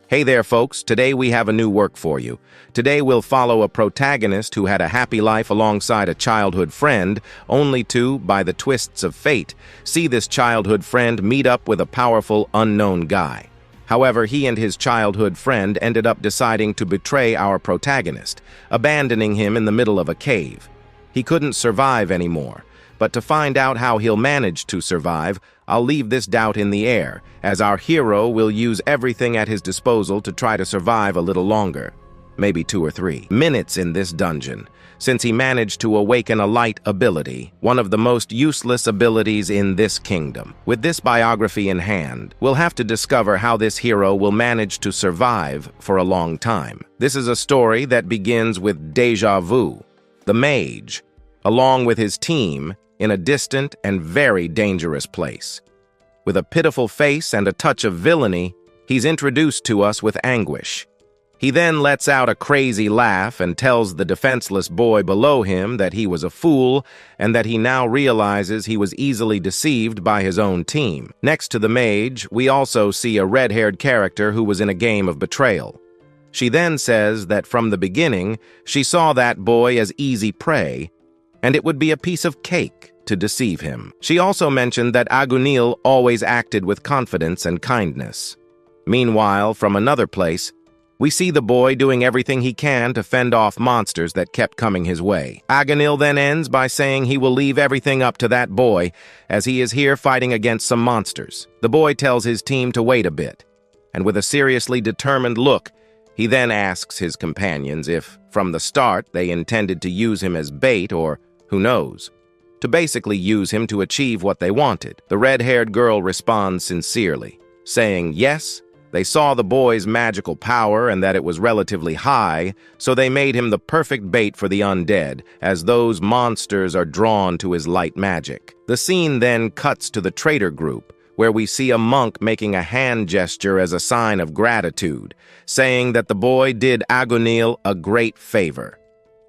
Hey there, folks. Today we have a new work for you. Today we'll follow a protagonist who had a happy life alongside a childhood friend, only to, by the twists of fate, see this childhood friend meet up with a powerful, unknown guy. However, he and his childhood friend ended up deciding to betray our protagonist, abandoning him in the middle of a cave. He couldn't survive anymore. But to find out how he'll manage to survive, I'll leave this doubt in the air, as our hero will use everything at his disposal to try to survive a little longer, maybe 2 or 3 minutes in this dungeon, since he managed to awaken a light ability, one of the most useless abilities in this kingdom. With this biography in hand, we'll have to discover how this hero will manage to survive for a long time. This is a story that begins with Deja Vu, the mage, along with his team, in a distant and very dangerous place. With a pitiful face and a touch of villainy, he's introduced to us with anguish. He then lets out a crazy laugh and tells the defenseless boy below him that he was a fool and that he now realizes he was easily deceived by his own team. Next to the mage, we also see a red-haired character who was in a game of betrayal. She then says that from the beginning, she saw that boy as easy prey, and it would be a piece of cake to deceive him. She also mentioned that Agunil always acted with confidence and kindness. Meanwhile, from another place, we see the boy doing everything he can to fend off monsters that kept coming his way. Agunil then ends by saying he will leave everything up to that boy, as he is here fighting against some monsters. The boy tells his team to wait a bit, and with a seriously determined look, he then asks his companions if, from the start, they intended to use him as bait or, who knows, to basically use him to achieve what they wanted. The red-haired girl responds sincerely, saying yes, they saw the boy's magical power and that it was relatively high, so they made him the perfect bait for the undead, as those monsters are drawn to his light magic. The scene then cuts to the traitor group, where we see a monk making a hand gesture as a sign of gratitude, saying that the boy did Agunil a great favor.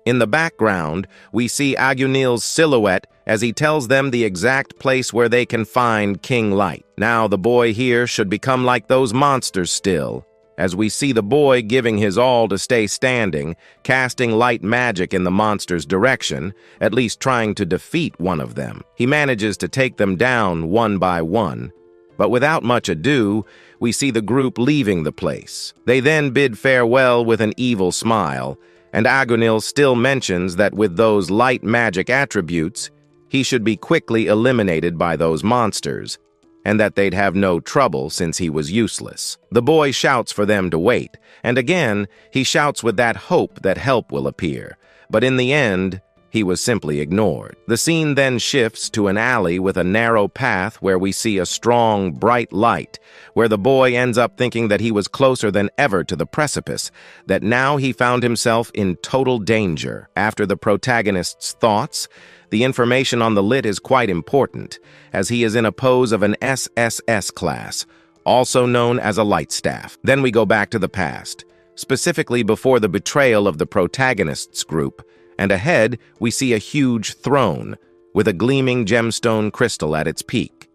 In the background, we see Agunil's silhouette as he tells them the exact place where they can find King Light. Now the boy here should become like those monsters still, as we see the boy giving his all to stay standing, casting light magic in the monster's direction, at least trying to defeat one of them. He manages to take them down one by one, but without much ado, we see the group leaving the place. They then bid farewell with an evil smile, and Agunil still mentions that with those light magic attributes, he should be quickly eliminated by those monsters, and that they'd have no trouble since he was useless. The boy shouts for them to wait, and again, he shouts with that hope that help will appear, but in the end, he was simply ignored. The scene then shifts to an alley with a narrow path where we see a strong, bright light, where the boy ends up thinking that he was closer than ever to the precipice, that now he found himself in total danger. After the protagonist's thoughts, the information on the lit is quite important, as he is in a pose of an SSS class, also known as a light staff. Then we go back to the past, specifically before the betrayal of the protagonist's group, and ahead we see a huge throne with a gleaming gemstone crystal at its peak.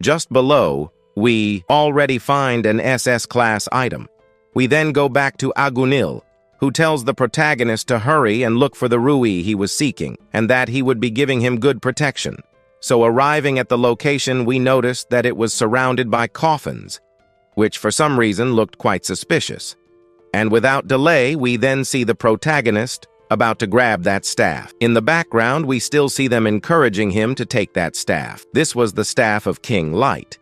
Just below, we already find an SS class item. We then go back to Agunil, who tells the protagonist to hurry and look for the Rui he was seeking, and that he would be giving him good protection. So arriving at the location, we noticed that it was surrounded by coffins, which for some reason looked quite suspicious. And without delay, we then see the protagonist about to grab that staff. In the background, we still see them encouraging him to take that staff. This was the staff of King Light.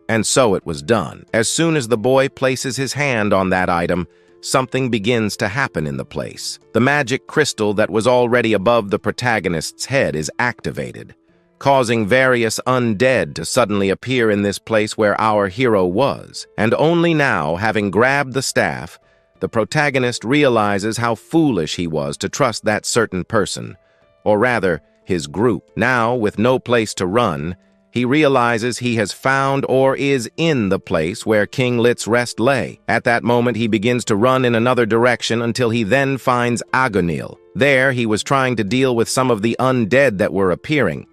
And so it was done. As soon as the boy places his hand on that item, something begins to happen in the place. The magic crystal that was already above the protagonist's head is activated, causing various undead to suddenly appear in this place where our hero was. And only now, having grabbed the staff, the protagonist realizes how foolish he was to trust that certain person, or rather, his group. Now, with no place to run, he realizes he has found or is in the place where King Lit's rest lay. At that moment, he begins to run in another direction until he then finds Agunil. There, he was trying to deal with some of the undead that were appearing,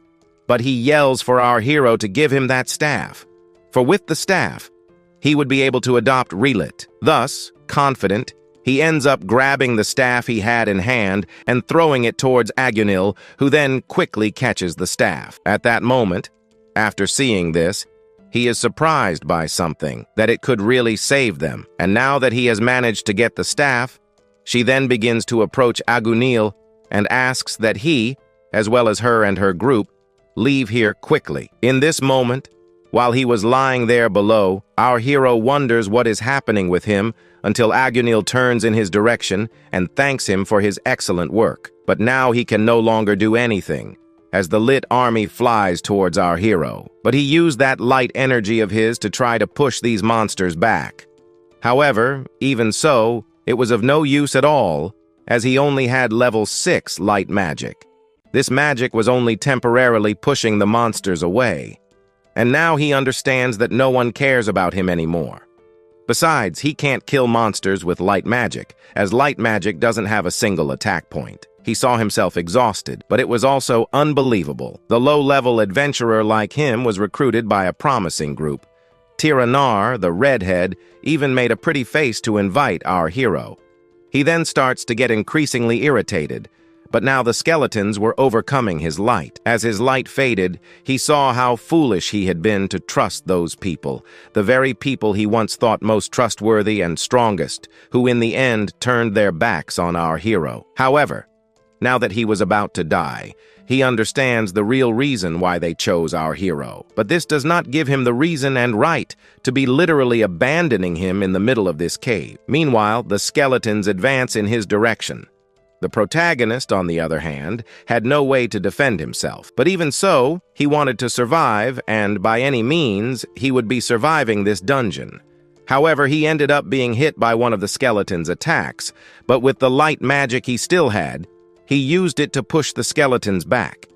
but he yells for our hero to give him that staff. For with the staff, he would be able to adopt Relit. Thus, confident, he ends up grabbing the staff he had in hand and throwing it towards Agunil, who then quickly catches the staff. At that moment, after seeing this, he is surprised by something, that it could really save them. And now that he has managed to get the staff, she then begins to approach Agunil and asks that he, as well as her and her group, leave here quickly. In this moment, while he was lying there below, our hero wonders what is happening with him until Agunil turns in his direction and thanks him for his excellent work. But now he can no longer do anything, as the lit army flies towards our hero. But he used that light energy of his to try to push these monsters back. However, even so, it was of no use at all, as he only had level 6 light magic. This magic was only temporarily pushing the monsters away. And now he understands that no one cares about him anymore. Besides, he can't kill monsters with light magic, as light magic doesn't have a single attack point. He saw himself exhausted, but it was also unbelievable. The low-level adventurer like him was recruited by a promising group. Tiranar, the redhead, even made a pretty face to invite our hero. He then starts to get increasingly irritated, but now the skeletons were overcoming his light. As his light faded, he saw how foolish he had been to trust those people, the very people he once thought most trustworthy and strongest, who in the end turned their backs on our hero. However, now that he was about to die, he understands the real reason why they chose our hero. But this does not give him the reason and right to be literally abandoning him in the middle of this cave. Meanwhile, the skeletons advance in his direction. The protagonist, on the other hand, had no way to defend himself. But even so, he wanted to survive, and by any means, he would be surviving this dungeon. However, he ended up being hit by one of the skeleton's attacks, but with the light magic he still had, he used it to push the skeletons back.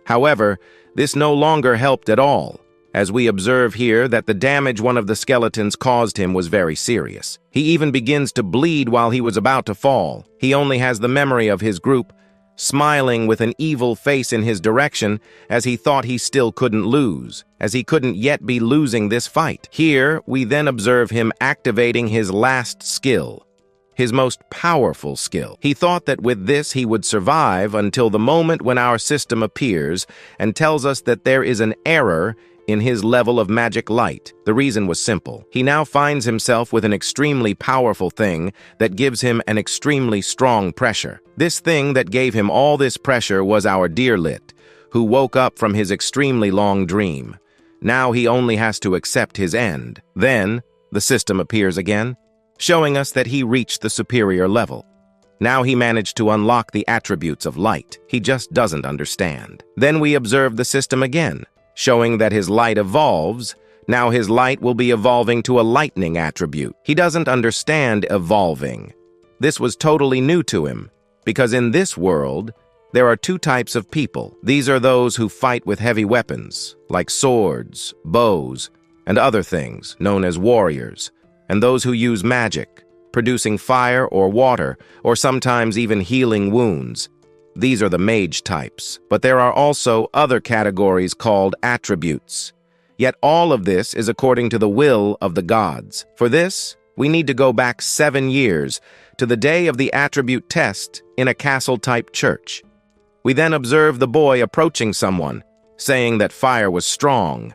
However, this no longer helped at all, as we observe here that the damage one of the skeletons caused him was very serious. He even begins to bleed while he was about to fall. He only has the memory of his group, smiling with an evil face in his direction, as he thought he still couldn't lose, as he couldn't yet be losing this fight. Here, we then observe him activating his last skill, his most powerful skill. He thought that with this he would survive until the moment when our system appears and tells us that there is an error in his level of magic light. The reason was simple. He now finds himself with an extremely powerful thing that gives him an extremely strong pressure. This thing that gave him all this pressure was our dear Lit, who woke up from his extremely long dream. Now he only has to accept his end. Then, the system appears again, showing us that he reached the superior level. Now he managed to unlock the attributes of light. He just doesn't understand. Then we observe the system again, showing that his light evolves. Now his light will be evolving to a lightning attribute. He doesn't understand evolving. This was totally new to him, because in this world, there are two types of people. These are those who fight with heavy weapons, like swords, bows, and other things, known as warriors, and those who use magic, producing fire or water, or sometimes even healing wounds. These are the mage types, but there are also other categories called attributes. Yet all of this is according to the will of the gods. For this, we need to go back 7 years to the day of the attribute test in a castle-type church. We then observe the boy approaching someone, saying that fire was strong,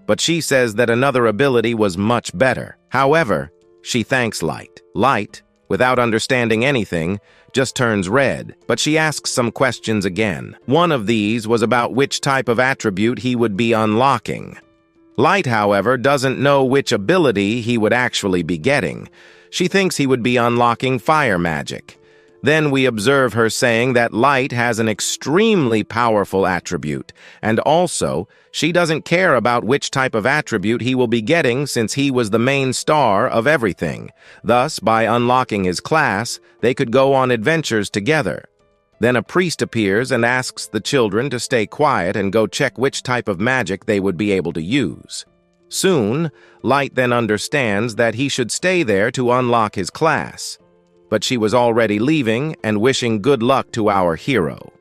but she says that another ability was much better. However, she thanks Light. Light, without understanding anything, just turns red, but she asks some questions again. One of these was about which type of attribute he would be unlocking. Light, however, doesn't know which ability he would actually be getting. She thinks he would be unlocking fire magic. Then we observe her saying that Light has an extremely powerful attribute, and also, she doesn't care about which type of attribute he will be getting since he was the main star of everything. Thus, by unlocking his class, they could go on adventures together. Then a priest appears and asks the children to stay quiet and go check which type of magic they would be able to use. Soon, Light then understands that he should stay there to unlock his class. But she was already leaving and wishing good luck to our hero.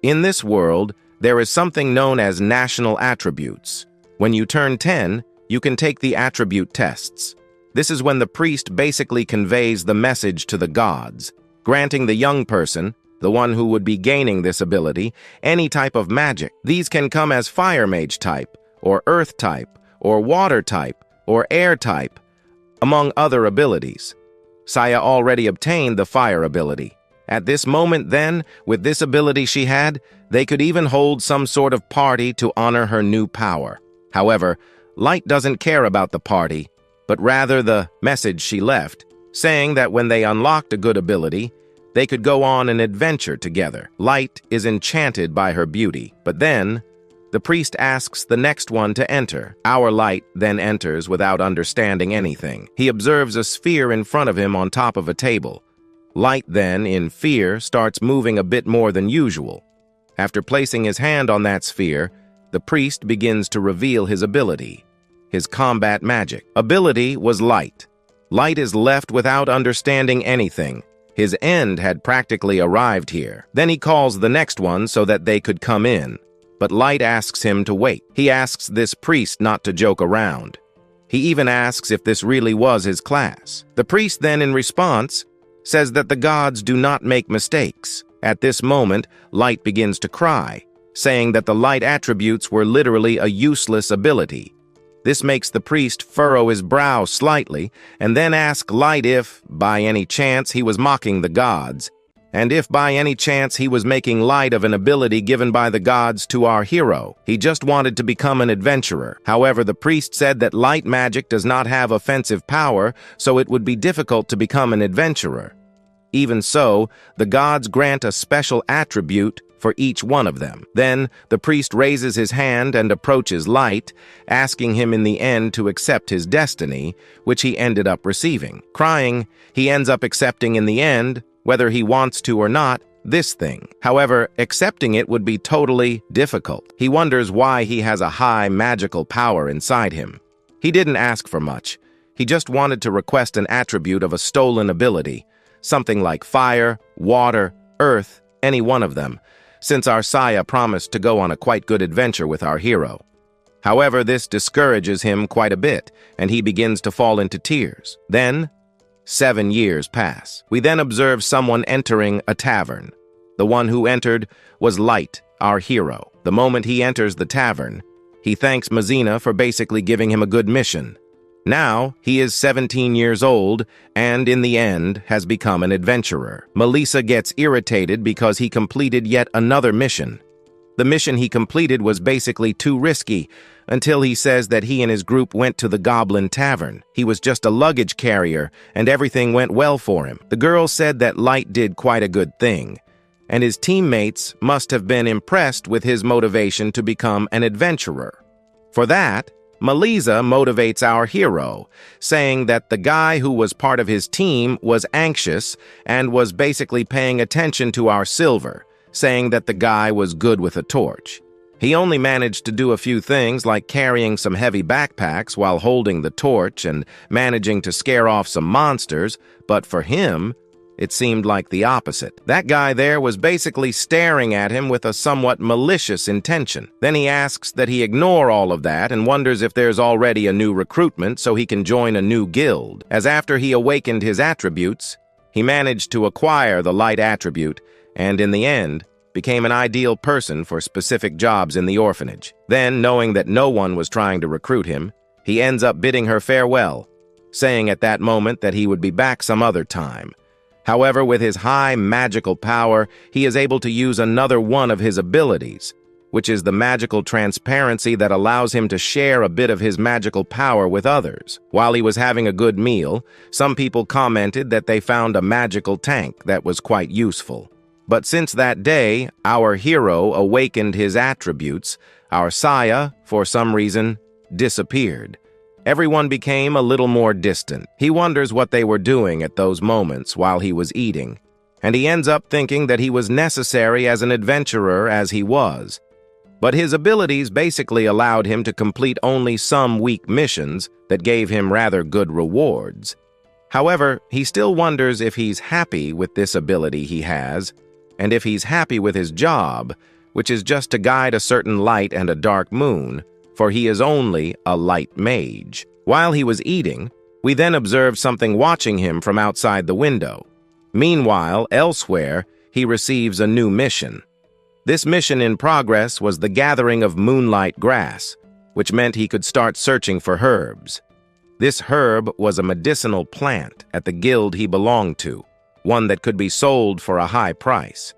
In this world, there is something known as national attributes. When you turn 10, you can take the attribute tests. This is when the priest basically conveys the message to the gods, granting the young person, the one who would be gaining this ability, any type of magic. These can come as fire mage type, or earth type, or water type, or air type, among other abilities. Saya already obtained the fire ability. At this moment then, with this ability she had, they could even hold some sort of party to honor her new power. However, Light doesn't care about the party, but rather the message she left, saying that when they unlocked a good ability, they could go on an adventure together. Light is enchanted by her beauty, but then the priest asks the next one to enter. Our Light then enters without understanding anything. He observes a sphere in front of him on top of a table. Light then, in fear, starts moving a bit more than usual. After placing his hand on that sphere, the priest begins to reveal his ability, his combat magic. Ability was Light. Light is left without understanding anything. His end had practically arrived here. Then he calls the next one so that they could come in. But Light asks him to wait. He asks this priest not to joke around. He even asks if this really was his class. The priest then, in response, says that the gods do not make mistakes. At this moment, Light begins to cry, saying that the Light attributes were literally a useless ability. This makes the priest furrow his brow slightly and then ask Light if, by any chance, he was mocking the gods, and if by any chance he was making light of an ability given by the gods to our hero. He just wanted to become an adventurer. However, the priest said that light magic does not have offensive power, so it would be difficult to become an adventurer. Even so, the gods grant a special attribute for each one of them. Then, the priest raises his hand and approaches Light, asking him in the end to accept his destiny, which he ended up receiving. Crying, he ends up accepting in the end, whether he wants to or not, this thing. However, accepting it would be totally difficult. He wonders why he has a high magical power inside him. He didn't ask for much. He just wanted to request an attribute of a stolen ability, something like fire, water, earth, any one of them, since our Saya promised to go on a quite good adventure with our hero. However, this discourages him quite a bit, and he begins to fall into tears. Then, 7 years pass. We then observe someone entering a tavern. The one who entered was Light, our hero. The moment he enters the tavern, he thanks Mazina for basically giving him a good mission. Now, he is 17 years old and, in the end, has become an adventurer. Melissa gets irritated because he completed yet another mission. The mission he completed was basically too risky, until he says that he and his group went to the Goblin Tavern. He was just a luggage carrier, and everything went well for him. The girl said that Light did quite a good thing, and his teammates must have been impressed with his motivation to become an adventurer. For that, Melissa motivates our hero, saying that the guy who was part of his team was anxious and was basically paying attention to our Silver, saying that the guy was good with a torch. He only managed to do a few things like carrying some heavy backpacks while holding the torch and managing to scare off some monsters, but for him, it seemed like the opposite. That guy there was basically staring at him with a somewhat malicious intention. Then he asks that he ignore all of that and wonders if there's already a new recruitment so he can join a new guild, as after he awakened his attributes, he managed to acquire the light attribute and, in the end, became an ideal person for specific jobs in the orphanage. Then, knowing that no one was trying to recruit him, he ends up bidding her farewell, saying at that moment that he would be back some other time. However, with his high magical power, he is able to use another one of his abilities, which is the magical transparency that allows him to share a bit of his magical power with others. While he was having a good meal, some people commented that they found a magical tank that was quite useful. But since that day, our hero awakened his attributes, our Saya, for some reason, disappeared. Everyone became a little more distant. He wonders what they were doing at those moments while he was eating, and he ends up thinking that he was necessary as an adventurer as he was. But his abilities basically allowed him to complete only some weak missions that gave him rather good rewards. However, he still wonders if he's happy with this ability he has, and if he's happy with his job, which is just to guide a certain light and a dark moon, for he is only a light mage. While he was eating, We then observe something watching him from outside the window. Meanwhile, elsewhere, he receives a new mission. This mission in progress was the gathering of moonlight grass, which meant he could start searching for herbs. This herb was a medicinal plant at the guild he belonged to, one that could be sold for a high price.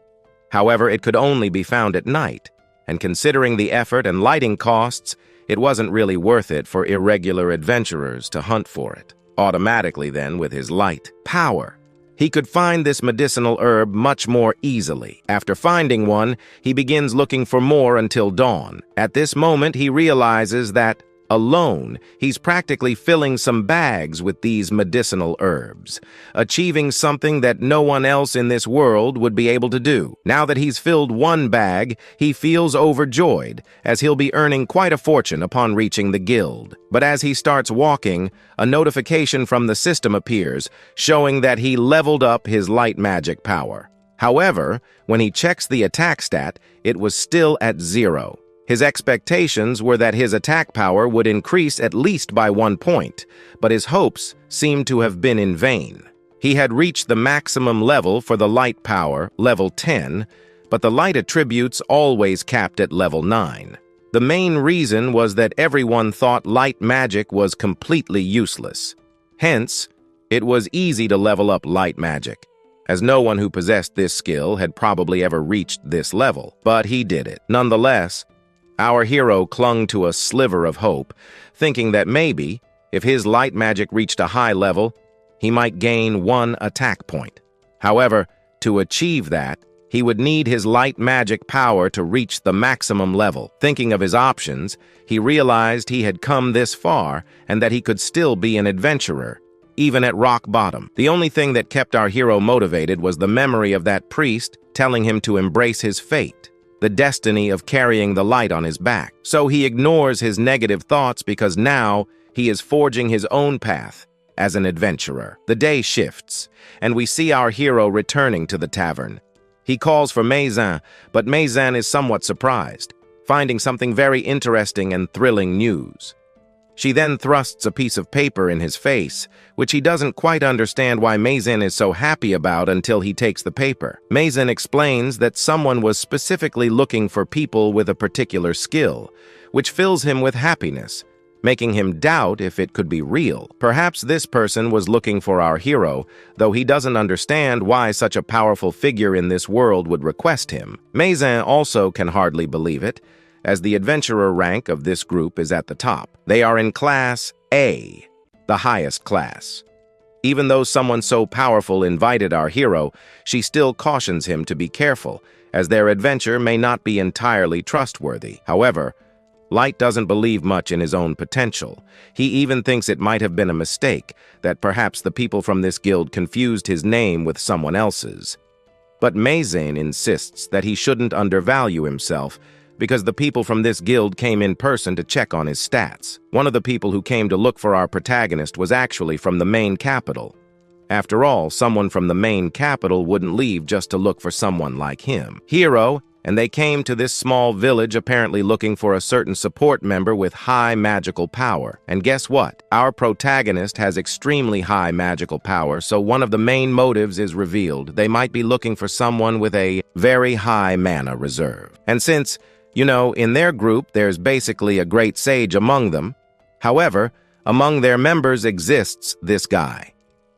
However, it could only be found at night, and considering the effort and lighting costs, it wasn't really worth it for irregular adventurers to hunt for it. Automatically then, with his light power, he could find this medicinal herb much more easily. After finding one, he begins looking for more until dawn. At this moment, he realizes that, alone, he's practically filling some bags with these medicinal herbs, achieving something that no one else in this world would be able to do. Now that he's filled one bag, he feels overjoyed, as he'll be earning quite a fortune upon reaching the guild. But as he starts walking, a notification from the system appears, showing that he leveled up his light magic power. However, when he checks the attack stat, it was still at 0. His expectations were that his attack power would increase at least by 1 point, but his hopes seemed to have been in vain. He had reached the maximum level for the light power, level 10, but the light attributes always capped at level 9. The main reason was that everyone thought light magic was completely useless. Hence, it was easy to level up light magic, as no one who possessed this skill had probably ever reached this level, but he did it. Nonetheless, our hero clung to a sliver of hope, thinking that maybe, if his light magic reached a high level, he might gain 1 attack point. However, to achieve that, he would need his light magic power to reach the maximum level. Thinking of his options, he realized he had come this far and that he could still be an adventurer, even at rock bottom. The only thing that kept our hero motivated was the memory of that priest telling him to embrace his fate, the destiny of carrying the light on his back. So he ignores his negative thoughts because now he is forging his own path as an adventurer. The day shifts, and we see our hero returning to the tavern. He calls for Maison, but Maison is somewhat surprised, finding something very interesting and thrilling news. She then thrusts a piece of paper in his face, which he doesn't quite understand why Maison is so happy about until he takes the paper. Maison explains that someone was specifically looking for people with a particular skill, which fills him with happiness, making him doubt if it could be real. Perhaps this person was looking for our hero, though he doesn't understand why such a powerful figure in this world would request him. Maison also can hardly believe it, as the adventurer rank of this group is at the top. They are in Class A, the highest class. Even though someone so powerful invited our hero, she still cautions him to be careful, as their adventure may not be entirely trustworthy. However, Light doesn't believe much in his own potential. He even thinks it might have been a mistake, that perhaps the people from this guild confused his name with someone else's. But Maison insists that he shouldn't undervalue himself, because the people from this guild came in person to check on his stats. One of the people who came to look for our protagonist was actually from the main capital. After all, someone from the main capital wouldn't leave just to look for someone like him. Hero, and they came to this small village apparently looking for a certain support member with high magical power. And guess what? Our protagonist has extremely high magical power, so one of the main motives is revealed. They might be looking for someone with a very high mana reserve. And since, in their group, there's basically a great sage among them. However, among their members exists this guy.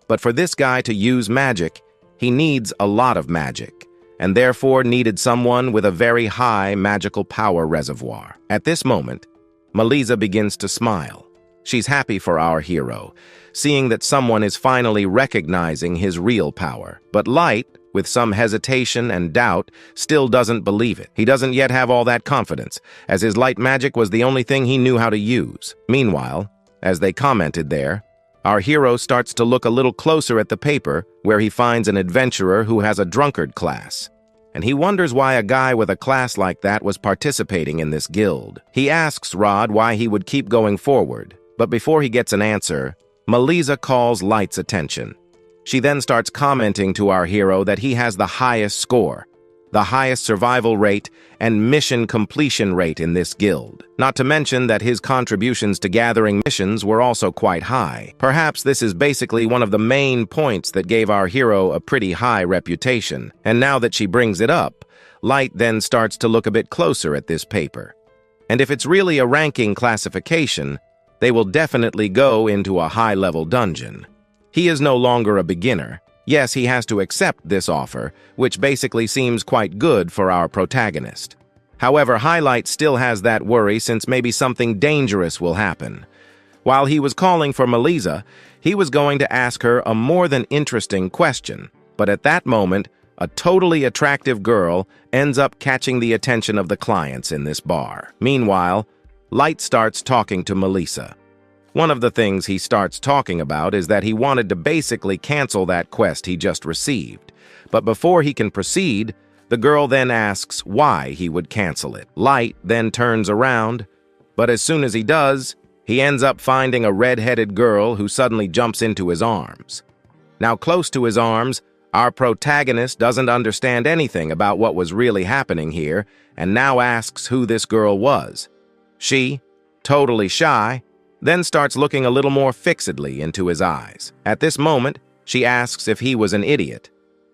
But for this guy to use magic, he needs a lot of magic, and therefore needed someone with a very high magical power reservoir. At this moment, Melissa begins to smile. She's happy for our hero, seeing that someone is finally recognizing his real power. But Light, with some hesitation and doubt, still doesn't believe it. He doesn't yet have all that confidence, as his light magic was the only thing he knew how to use. Meanwhile, as they commented there, our hero starts to look a little closer at the paper, where he finds an adventurer who has a drunkard class. And he wonders why a guy with a class like that was participating in this guild. He asks Rod why he would keep going forward, but before he gets an answer, Melissa calls Light's attention. She then starts commenting to our hero that he has the highest score, the highest survival rate and mission completion rate in this guild. Not to mention that his contributions to gathering missions were also quite high. Perhaps this is basically one of the main points that gave our hero a pretty high reputation. And now that she brings it up, Light then starts to look a bit closer at this paper. And if it's really a ranking classification, they will definitely go into a high-level dungeon. He is no longer a beginner. Yes, he has to accept this offer, which basically seems quite good for our protagonist. However, Highlight still has that worry since maybe something dangerous will happen. While he was calling for Melissa, he was going to ask her a more than interesting question, but at that moment, a totally attractive girl ends up catching the attention of the clients in this bar. Meanwhile, Light starts talking to Melissa. One of the things he starts talking about is that he wanted to basically cancel that quest he just received. But before he can proceed, the girl then asks why he would cancel it. Light then turns around, but as soon as he does, he ends up finding a red-headed girl who suddenly jumps into his arms. Now close to his arms, our protagonist doesn't understand anything about what was really happening here and now asks who this girl was. She, totally shy, then starts looking a little more fixedly into his eyes. At this moment, she asks if he was an idiot.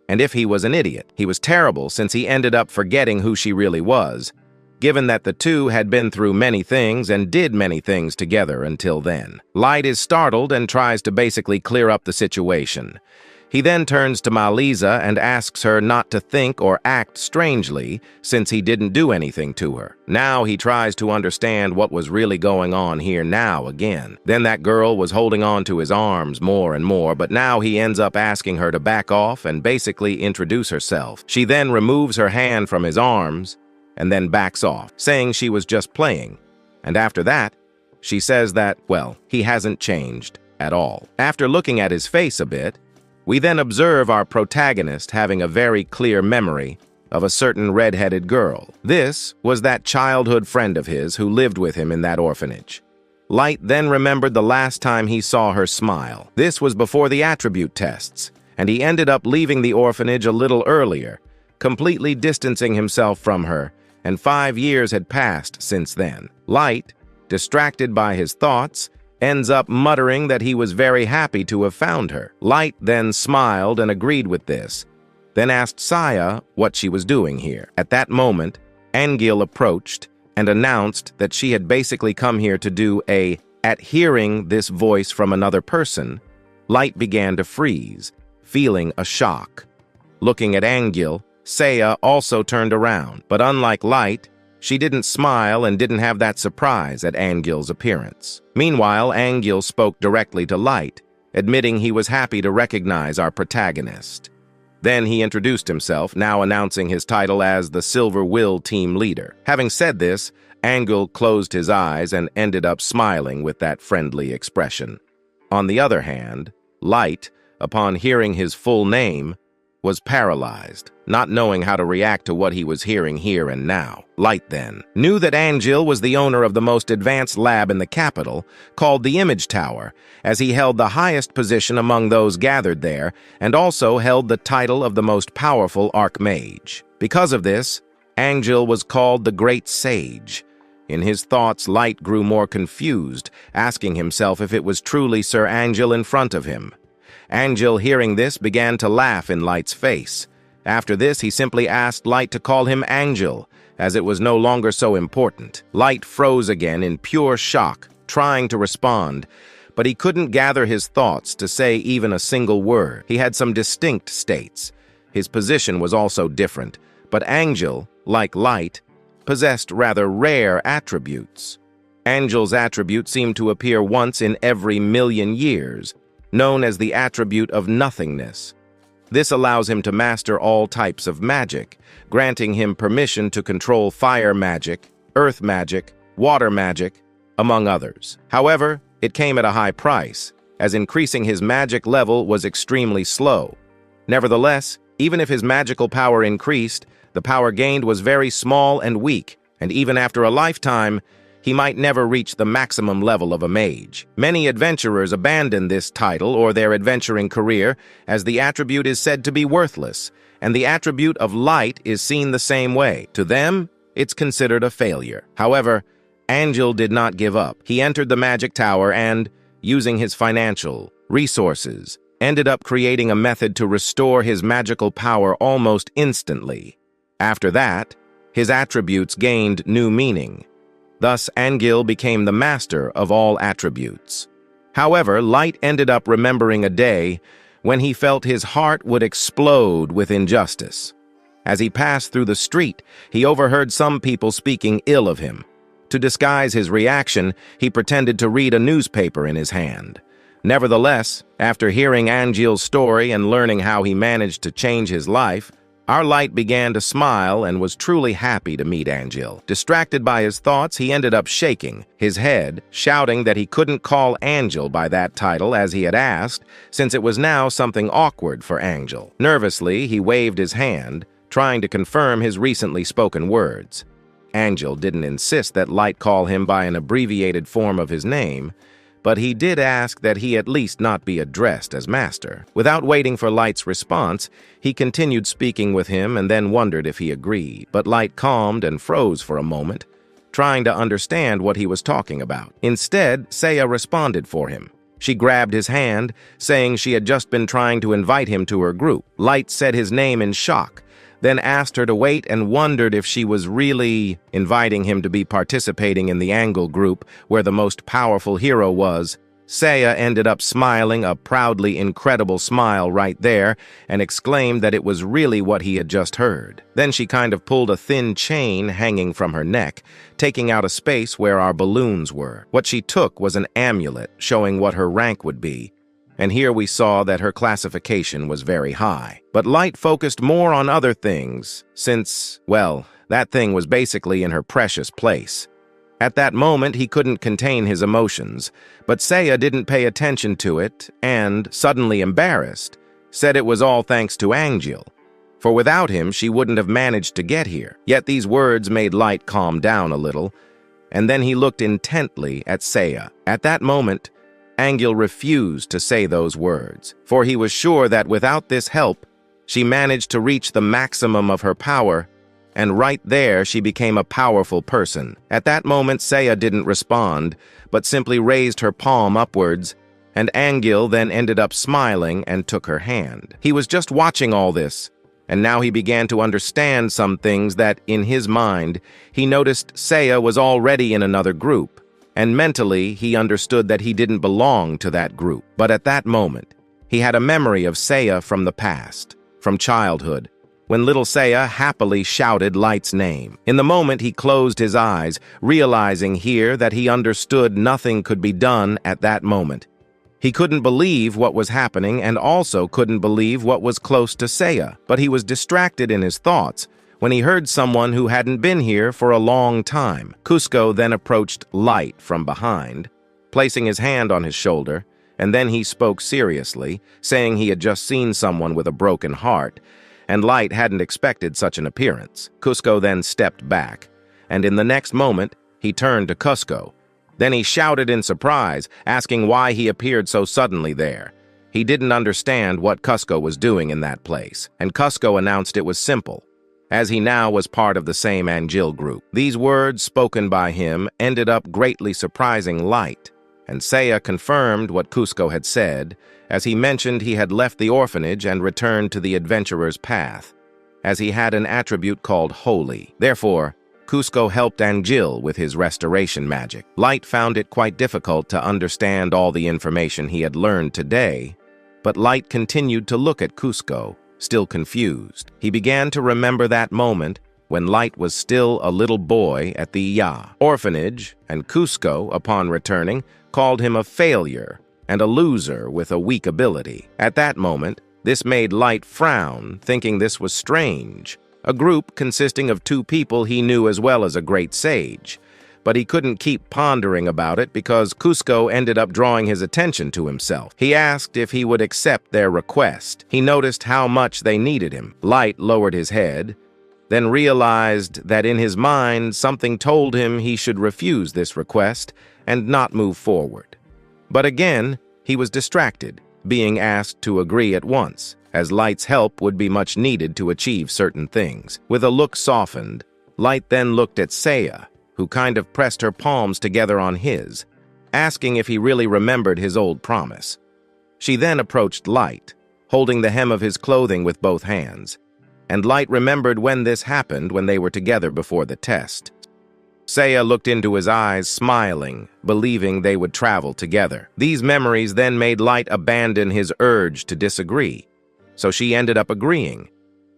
And if he was an idiot, he was terrible since he ended up forgetting who she really was, given that the two had been through many things and did many things together until then. Light is startled and tries to basically clear up the situation. He then turns to Melissa and asks her not to think or act strangely since he didn't do anything to her. Now he tries to understand what was really going on here now again. Then that girl was holding on to his arms more and more, but now he ends up asking her to back off and basically introduce herself. She then removes her hand from his arms and then backs off, saying she was just playing. And after that, she says that, well, he hasn't changed at all. After looking at his face a bit, we then observe our protagonist having a very clear memory of a certain red-headed girl. This was that childhood friend of his who lived with him in that orphanage. Light then remembered the last time he saw her smile. This was before the attribute tests, and he ended up leaving the orphanage a little earlier, completely distancing himself from her, and 5 years had passed since then. Light, distracted by his thoughts, ends up muttering that he was very happy to have found her. Light then smiled and agreed with this, then asked Saya what she was doing here. At that moment, Angil approached and announced that she had basically come here to do a... At hearing this voice from another person, Light began to freeze, feeling a shock. Looking at Angil, Saya also turned around, but unlike Light, she didn't smile and didn't have that surprise at Angil's appearance. Meanwhile, Angil spoke directly to Light, admitting he was happy to recognize our protagonist. Then he introduced himself, now announcing his title as the Silver Will team leader. Having said this, Angil closed his eyes and ended up smiling with that friendly expression. On the other hand, Light, upon hearing his full name, was paralyzed, not knowing how to react to what he was hearing here and now. Light then knew that Angil was the owner of the most advanced lab in the capital, called the Image Tower, as he held the highest position among those gathered there, and also held the title of the most powerful Archmage. Because of this, Angil was called the Great Sage. In his thoughts, Light grew more confused, asking himself if it was truly Sir Angil in front of him. Angil, hearing this, began to laugh in Light's face. After this, he simply asked Light to call him Angil, as it was no longer so important. Light froze again in pure shock, trying to respond, but he couldn't gather his thoughts to say even a single word. He had some distinct states. His position was also different, but Angil, like Light, possessed rather rare attributes. Angil's attribute seemed to appear once in every million years, known as the attribute of nothingness. This allows him to master all types of magic, granting him permission to control fire magic, earth magic, water magic, among others. However, it came at a high price, as increasing his magic level was extremely slow. Nevertheless, even if his magical power increased, the power gained was very small and weak, and even after a lifetime, he might never reach the maximum level of a mage. Many adventurers abandon this title or their adventuring career as the attribute is said to be worthless, and the attribute of light is seen the same way. To them, it's considered a failure. However, Angel did not give up. He entered the magic tower and, using his financial resources, ended up creating a method to restore his magical power almost instantly. After that, his attributes gained new meaning. Thus, Angel became the master of all attributes. However, Light ended up remembering a day when he felt his heart would explode with injustice. As he passed through the street, he overheard some people speaking ill of him. To disguise his reaction, he pretended to read a newspaper in his hand. Nevertheless, after hearing Angel's story and learning how he managed to change his life, our Light began to smile and was truly happy to meet Angel. Distracted by his thoughts, he ended up shaking his head, shouting that he couldn't call Angel by that title as he had asked, since it was now something awkward for Angel. Nervously, he waved his hand, trying to confirm his recently spoken words. Angel didn't insist that Light call him by an abbreviated form of his name, but he did ask that he at least not be addressed as Master. Without waiting for Light's response, he continued speaking with him and then wondered if he agreed. But Light calmed and froze for a moment, trying to understand what he was talking about. Instead, Saya responded for him. She grabbed his hand, saying she had just been trying to invite him to her group. Light said his name in shock, then asked her to wait and wondered if she was really inviting him to be participating in the Angle group where the most powerful hero was. Saya ended up smiling a proudly incredible smile right there and exclaimed that it was really what he had just heard. Then she kind of pulled a thin chain hanging from her neck, taking out a space where our balloons were. What she took was an amulet showing what her rank would be, and here we saw that her classification was very high. But Light focused more on other things, since, well, that thing was basically in her precious place. At that moment, he couldn't contain his emotions, but Saya didn't pay attention to it and, suddenly embarrassed, said it was all thanks to Angel. For without him, she wouldn't have managed to get here. Yet these words made Light calm down a little, and then he looked intently at Saya. At that moment, Angel refused to say those words, for he was sure that without this help, she managed to reach the maximum of her power, and right there she became a powerful person. At that moment, Saya didn't respond, but simply raised her palm upwards, and Angel then ended up smiling and took her hand. He was just watching all this, and now he began to understand some things that, in his mind, he noticed Saya was already in another group. And mentally, he understood that he didn't belong to that group. But at that moment, he had a memory of Saya from the past, from childhood, when little Saya happily shouted Light's name. In the moment, he closed his eyes, realizing here that he understood nothing could be done at that moment. He couldn't believe what was happening and also couldn't believe what was close to Saya, but he was distracted in his thoughts when he heard someone who hadn't been here for a long time. Cusco then approached Light from behind, placing his hand on his shoulder, and then he spoke seriously, saying he had just seen someone with a broken heart, and Light hadn't expected such an appearance. Cusco then stepped back, and in the next moment, he turned to Cusco. Then he shouted in surprise, asking why he appeared so suddenly there. He didn't understand what Cusco was doing in that place, and Cusco announced it was simple, as he now was part of the same Angel group. These words spoken by him ended up greatly surprising Light, and Saya confirmed what Cusco had said, as he mentioned he had left the orphanage and returned to the adventurer's path, as he had an attribute called Holy. Therefore, Cusco helped Angel with his restoration magic. Light found it quite difficult to understand all the information he had learned today, but Light continued to look at Cusco, still confused. He began to remember that moment when Light was still a little boy at the orphanage, and Cusco, upon returning, called him a failure and a loser with a weak ability. At that moment, this made Light frown, thinking this was strange. A group consisting of two people he knew as well as a great sage. But he couldn't keep pondering about it because Cusco ended up drawing his attention to himself. He asked if he would accept their request. He noticed how much they needed him. Light lowered his head, then realized that in his mind something told him he should refuse this request and not move forward. But again, he was distracted, being asked to agree at once, as Light's help would be much needed to achieve certain things. With a look softened, Light then looked at Seiya, who kind of pressed her palms together on his, asking if he really remembered his old promise. She then approached Light, holding the hem of his clothing with both hands, and Light remembered when this happened when they were together before the test. Seiya looked into his eyes, smiling, believing they would travel together. These memories then made Light abandon his urge to disagree, so she ended up agreeing,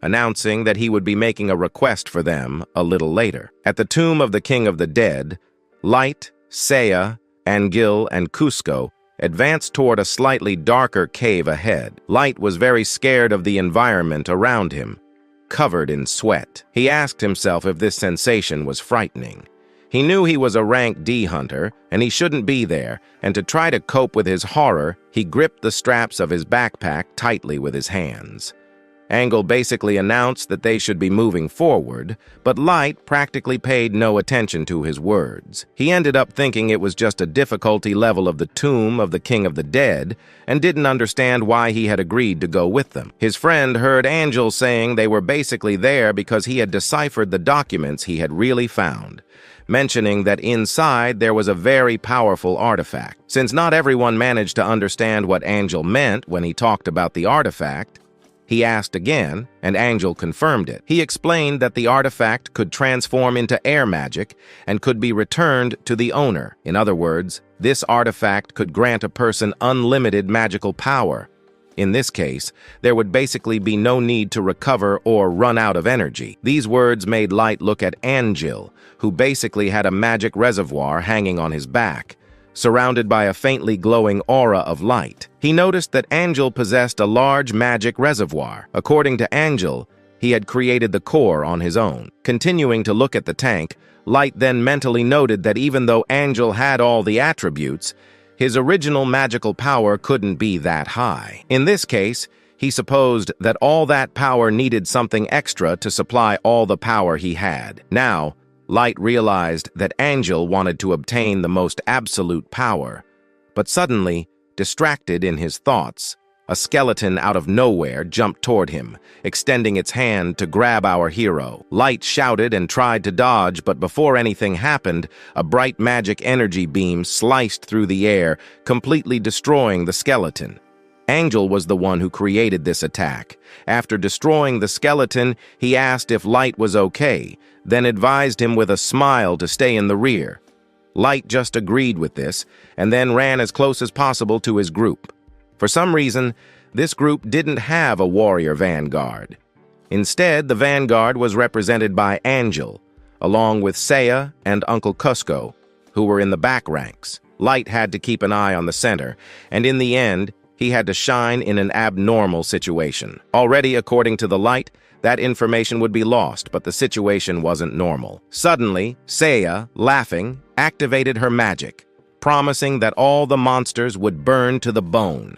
announcing that he would be making a request for them a little later. At the tomb of the King of the Dead, Light, Seiya, Angil, and Cusco advanced toward a slightly darker cave ahead. Light was very scared of the environment around him, covered in sweat. He asked himself if this sensation was frightening. He knew he was a rank D hunter, and he shouldn't be there, and to try to cope with his horror, he gripped the straps of his backpack tightly with his hands. Angil basically announced that they should be moving forward, but Light practically paid no attention to his words. He ended up thinking it was just a difficulty level of the tomb of the King of the Dead, and didn't understand why he had agreed to go with them. His friend heard Angil saying they were basically there because he had deciphered the documents he had really found, mentioning that inside there was a very powerful artifact. Since not everyone managed to understand what Angil meant when he talked about the artifact, he asked again, and Angil confirmed it. He explained that the artifact could transform into air magic and could be returned to the owner. In other words, this artifact could grant a person unlimited magical power. In this case, there would basically be no need to recover or run out of energy. These words made Light look at Angil, who basically had a magic reservoir hanging on his back, surrounded by a faintly glowing aura of light. He noticed that Angil possessed a large magic reservoir. According to Angil, he had created the core on his own. Continuing to look at the tank, Light then mentally noted that even though Angil had all the attributes, his original magical power couldn't be that high. In this case, he supposed that all that power needed something extra to supply all the power he had. Now, Light realized that Angil wanted to obtain the most absolute power, but suddenly, distracted in his thoughts, a skeleton out of nowhere jumped toward him, extending its hand to grab our hero. Light shouted and tried to dodge, but before anything happened, a bright magic energy beam sliced through the air, completely destroying the skeleton. Angil was the one who created this attack. After destroying the skeleton, he asked if Light was okay, then advised him with a smile to stay in the rear. Light just agreed with this, and then ran as close as possible to his group. For some reason, this group didn't have a warrior vanguard. Instead, the vanguard was represented by Angil, along with Seiya and Uncle Cusco, who were in the back ranks. Light had to keep an eye on the center, and in the end, he had to shine in an abnormal situation. Already, according to the Light, that information would be lost, but the situation wasn't normal. Suddenly, Seiya, laughing, activated her magic, promising that all the monsters would burn to the bone.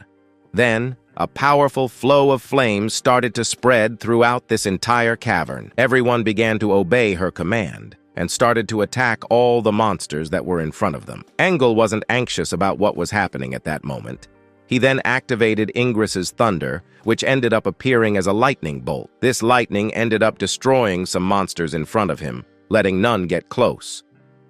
Then, a powerful flow of flames started to spread throughout this entire cavern. Everyone began to obey her command and started to attack all the monsters that were in front of them. Angil wasn't anxious about what was happening at that moment. He then activated Ingris's thunder, which ended up appearing as a lightning bolt. This lightning ended up destroying some monsters in front of him, letting none get close.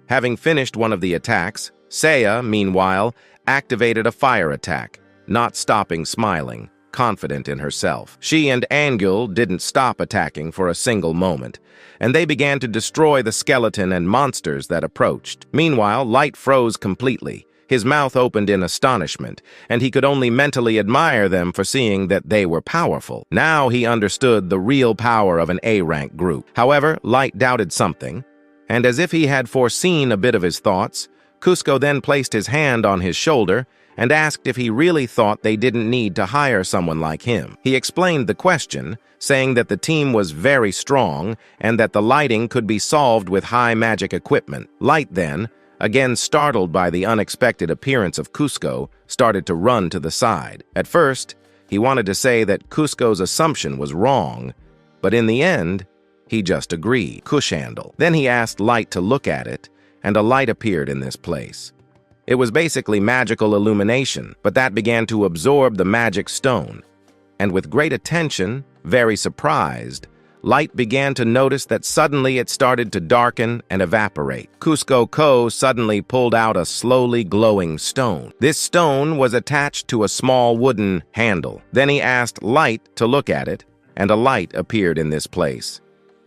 Having finished one of the attacks, Seiya, meanwhile, activated a fire attack, not stopping smiling, confident in herself. She and Angil didn't stop attacking for a single moment, and they began to destroy the skeleton and monsters that approached. Meanwhile, Light froze completely. His mouth opened in astonishment, and he could only mentally admire them for seeing that they were powerful. Now he understood the real power of an A-rank group. However, Light doubted something, and as if he had foreseen a bit of his thoughts, Cusco then placed his hand on his shoulder and asked if he really thought they didn't need to hire someone like him. He explained the question, saying that the team was very strong and that the lighting could be solved with high magic equipment. Light then, again startled by the unexpected appearance of Cusco, started to run to the side. At first, he wanted to say that Cusco's assumption was wrong, but in the end, He just agreed. Cushhandle. Then he asked Light to look at it, and a light appeared in this place. It was basically magical illumination, but that began to absorb the magic stone. And with great attention, very surprised, Light began to notice that suddenly it started to darken and evaporate. Cusco Ko suddenly pulled out a slowly glowing stone. This stone was attached to a small wooden handle. Then he asked Light to look at it, and a light appeared in this place.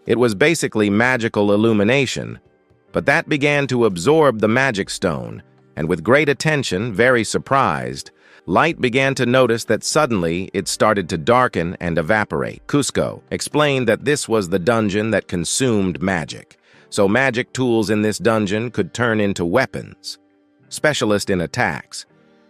It was basically magical illumination, but that began to absorb the magic stone, and with great attention, very surprised, Light began to notice that suddenly it started to darken and evaporate. Cusco explained that this was the dungeon that consumed magic, so magic tools in this dungeon could turn into weapons, specialist in attacks,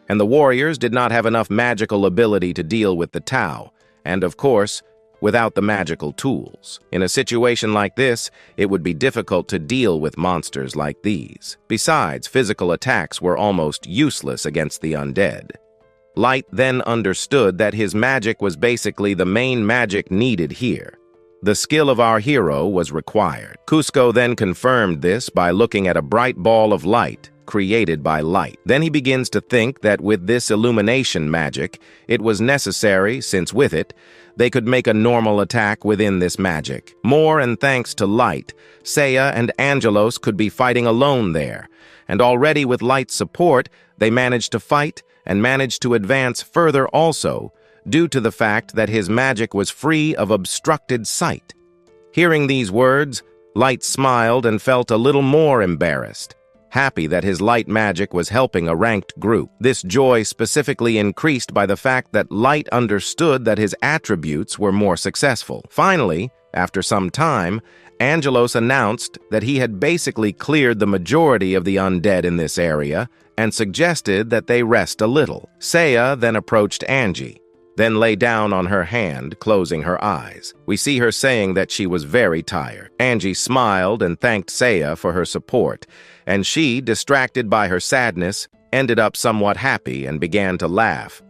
and the warriors did not have enough magical ability to deal with the Tao, and of course, without the magical tools. In a situation like this, it would be difficult to deal with monsters like these. Besides, physical attacks were almost useless against the undead. Light then understood that his magic was basically the main magic needed here. The skill of our hero was required. Cusco then confirmed this by looking at a bright ball of light created by Light. Then he begins to think that with this illumination magic, it was necessary, since with it, they could make a normal attack within this magic. More and thanks to Light, Seiya and Angelos could be fighting alone there, and already with Light's support, they managed to fight and managed to advance further also, due to the fact that his magic was free of obstructed sight. Hearing these words, Light smiled and felt a little more embarrassed, happy that his light magic was helping a ranked group. This joy specifically increased by the fact that Light understood that his attributes were more successful. Finally, after some time, Angelos announced that he had basically cleared the majority of the undead in this area and suggested that they rest a little. Seiya then approached Angie, then lay down on her hand, closing her eyes. We see her saying that she was very tired. Angie smiled and thanked Seiya for her support, and she, distracted by her sadness, ended up somewhat happy and began to laugh,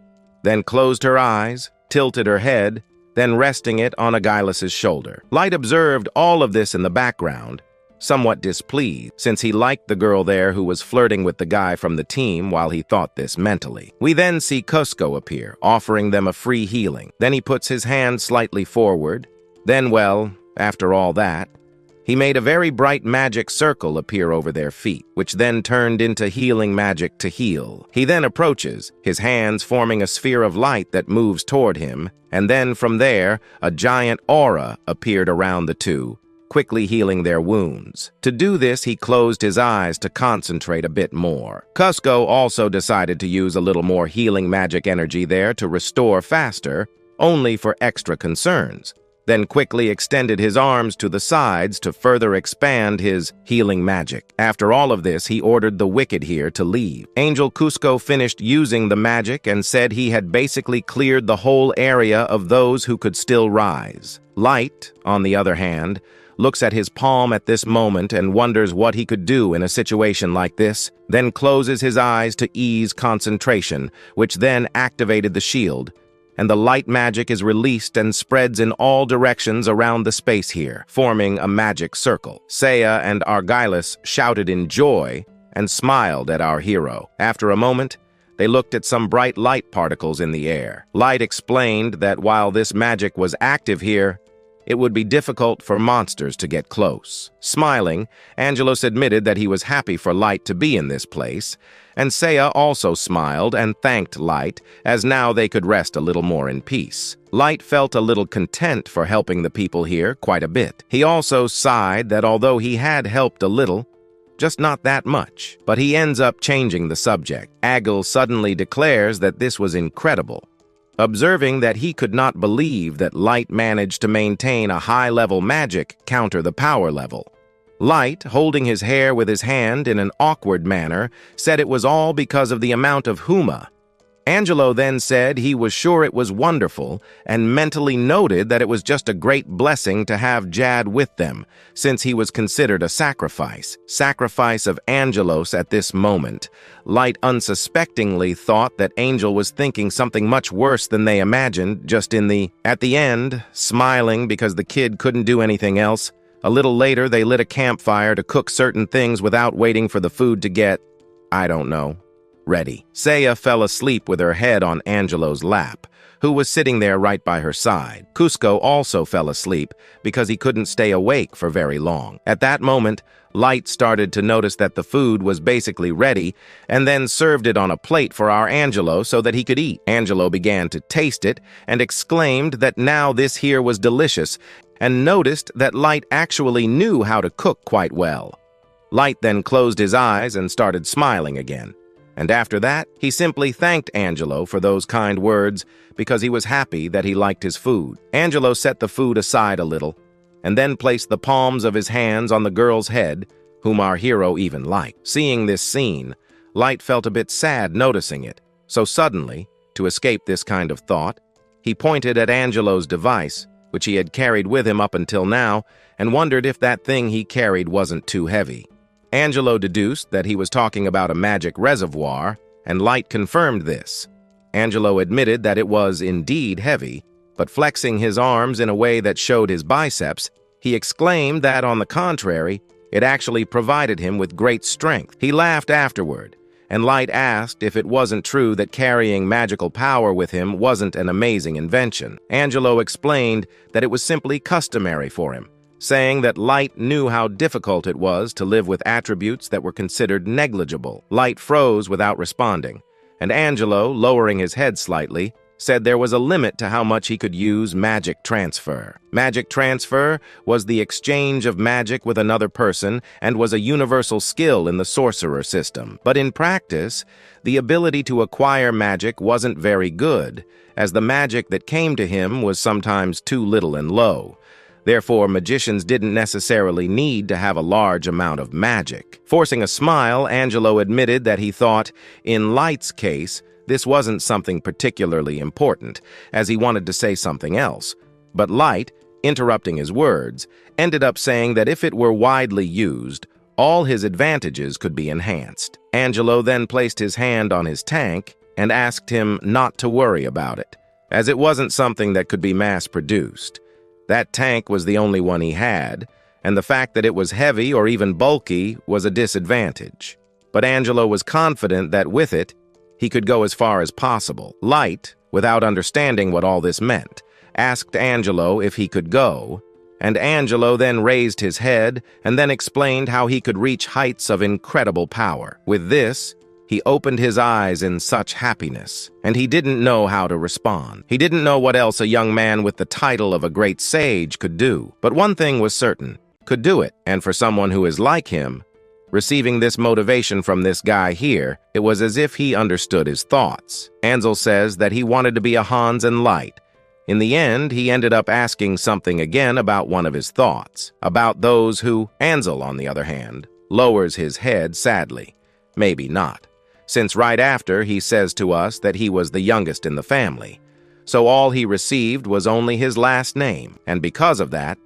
then closed her eyes, tilted her head, then resting it on Agilus's shoulder. Light observed all of this in the background, somewhat displeased, since he liked the girl there who was flirting with the guy from the team while he thought this mentally. We then see Cusco appear, offering them a free healing. Then he puts his hand slightly forward. Then, well, after all that, he made a very bright magic circle appear over their feet, which then turned into healing magic to heal. He then approaches, his hands forming a sphere of light that moves toward him, and then from there, a giant aura appeared around the two, quickly healing their wounds. To do this, he closed his eyes to concentrate a bit more. Cusco also decided to use a little more healing magic energy there to restore faster, only for extra concerns, then quickly extended his arms to the sides to further expand his healing magic. After all of this, he ordered the wicked here to leave. Angel Cusco finished using the magic and said he had basically cleared the whole area of those who could still rise. Light, on the other hand, looks at his palm at this moment and wonders what he could do in a situation like this, then closes his eyes to ease concentration, which then activated the shield, and the light magic is released and spreads in all directions around the space here, forming a magic circle. Seiya and Argilus shouted in joy and smiled at our hero. After a moment, they looked at some bright light particles in the air. Light explained that while this magic was active here, it would be difficult for monsters to get close. Smiling, Angelos admitted that he was happy for Light to be in this place, and Seiya also smiled and thanked Light, as now they could rest a little more in peace. Light felt a little content for helping the people here quite a bit. He also sighed that although he had helped a little, just not that much, but he ends up changing the subject. Agil suddenly declares that this was incredible, observing that he could not believe that Light managed to maintain a high-level magic counter the power level. Light, holding his hair with his hand in an awkward manner, said it was all because of the amount of huma, Angelo then said he was sure it was wonderful and mentally noted that it was just a great blessing to have Jad with them, since he was considered a sacrifice of Angelos at this moment. Light unsuspectingly thought that Angel was thinking something much worse than they imagined, just at the end, smiling because the kid couldn't do anything else. A little later, they lit a campfire to cook certain things without waiting for the food to get, I don't know, ready. Saya fell asleep with her head on Angelo's lap, who was sitting there right by her side. Cusco also fell asleep because he couldn't stay awake for very long. At that moment, Light started to notice that the food was basically ready and then served it on a plate for our Angelo so that he could eat. Angelo began to taste it and exclaimed that now this here was delicious and noticed that Light actually knew how to cook quite well. Light then closed his eyes and started smiling again. And after that, he simply thanked Angelo for those kind words because he was happy that he liked his food. Angelo set the food aside a little and then placed the palms of his hands on the girl's head, whom our hero even liked. Seeing this scene, Light felt a bit sad noticing it, so suddenly, to escape this kind of thought, he pointed at Angelo's device, which he had carried with him up until now, and wondered if that thing he carried wasn't too heavy. Angelo deduced that he was talking about a magic reservoir, and Light confirmed this. Angelo admitted that it was indeed heavy, but flexing his arms in a way that showed his biceps, he exclaimed that, on the contrary, it actually provided him with great strength. He laughed afterward, and Light asked if it wasn't true that carrying magical power with him wasn't an amazing invention. Angelo explained that it was simply customary for him, saying that Light knew how difficult it was to live with attributes that were considered negligible. Light froze without responding, and Angelo, lowering his head slightly, said there was a limit to how much he could use magic transfer. Magic transfer was the exchange of magic with another person and was a universal skill in the sorcerer system. But in practice, the ability to acquire magic wasn't very good, as the magic that came to him was sometimes too little and low. Therefore, magicians didn't necessarily need to have a large amount of magic. Forcing a smile, Angelo admitted that he thought, in Light's case, this wasn't something particularly important, as he wanted to say something else. But Light, interrupting his words, ended up saying that if it were widely used, all his advantages could be enhanced. Angelo then placed his hand on his tank and asked him not to worry about it, as it wasn't something that could be mass-produced. That tank was the only one he had, and the fact that it was heavy or even bulky was a disadvantage. But Angelo was confident that with it, he could go as far as possible. Light, without understanding what all this meant, asked Angelo if he could go, and Angelo then raised his head and then explained how he could reach heights of incredible power. With this, he opened his eyes in such happiness, and he didn't know how to respond. He didn't know what else a young man with the title of a great sage could do. But one thing was certain, could do it. And for someone who is like him, receiving this motivation from this guy here, it was as if he understood his thoughts. Ansel says that he wanted to be a Hans and Light. In the end, he ended up asking something again about one of his thoughts, about those who, Ansel, on the other hand, lowers his head sadly. Maybe not, since right after he says to us that he was the youngest in the family. So all he received was only his last name, and because of that,